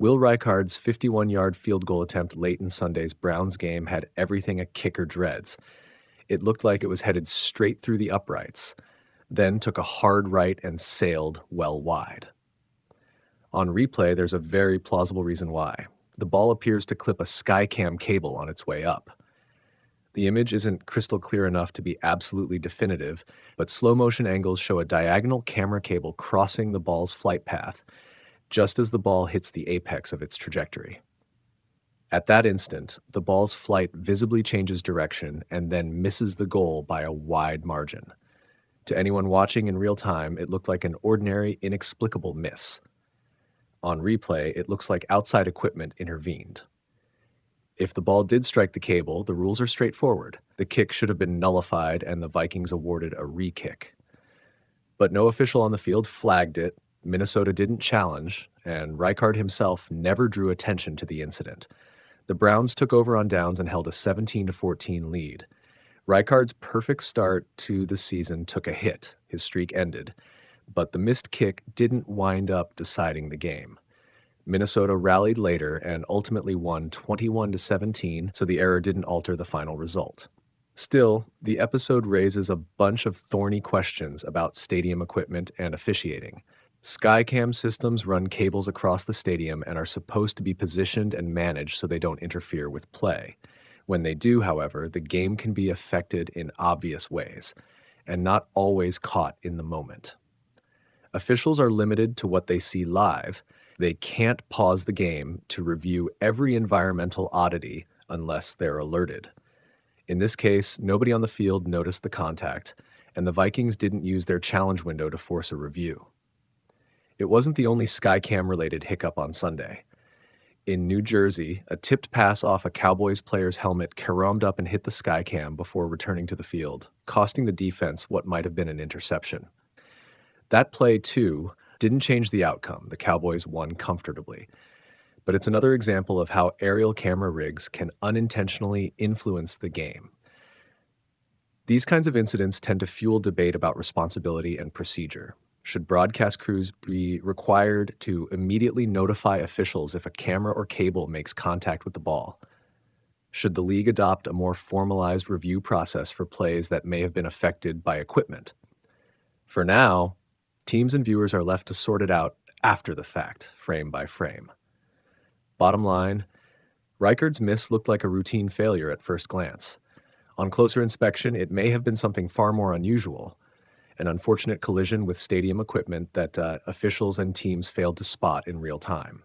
Will Rijkaard's 51-yard field goal attempt late in Sunday's Browns game had everything a kicker dreads. It looked like it was headed straight through the uprights, then took a hard right and sailed well wide. On replay, there's a very plausible reason why. The ball appears to clip a Skycam cable on its way up. The image isn't crystal clear enough to be absolutely definitive, but slow-motion angles show a diagonal camera cable crossing the ball's flight path, just as the ball hits the apex of its trajectory. At that instant, the ball's flight visibly changes direction and then misses the goal by a wide margin. To anyone watching in real time, it looked like an ordinary, inexplicable miss. On replay, it looks like outside equipment intervened. If the ball did strike the cable, the rules are straightforward. The kick should have been nullified and the Vikings awarded a re-kick. But no official on the field flagged it, Minnesota didn't challenge, and Rijkaard himself never drew attention to the incident. The Browns took over on downs and held a 17-14 lead. Rijkaard's perfect start to the season took a hit. His streak ended. But the missed kick didn't wind up deciding the game. Minnesota rallied later and ultimately won 21-17, so the error didn't alter the final result. Still, the episode raises a bunch of thorny questions about stadium equipment and officiating. Skycam systems run cables across the stadium and are supposed to be positioned and managed so they don't interfere with play. When they do, however, the game can be affected in obvious ways, and not always caught in the moment. Officials are limited to what they see live. They can't pause the game to review every environmental oddity unless they're alerted. In this case, nobody on the field noticed the contact, and the Vikings didn't use their challenge window to force a review. It wasn't the only Skycam-related hiccup on Sunday. In New Jersey, a tipped pass off a Cowboys player's helmet caromed up and hit the Skycam before returning to the field, costing the defense what might have been an interception. That play, too, didn't change the outcome. The Cowboys won comfortably. But it's another example of how aerial camera rigs can unintentionally influence the game. These kinds of incidents tend to fuel debate about responsibility and procedure. Should broadcast crews be required to immediately notify officials if a camera or cable makes contact with the ball? Should the league adopt a more formalized review process for plays that may have been affected by equipment? For now, teams and viewers are left to sort it out after the fact, frame by frame. Bottom line, Rijkaard's miss looked like a routine failure at first glance. On closer inspection, it may have been something far more unusual, an unfortunate collision with stadium equipment that officials and teams failed to spot in real time.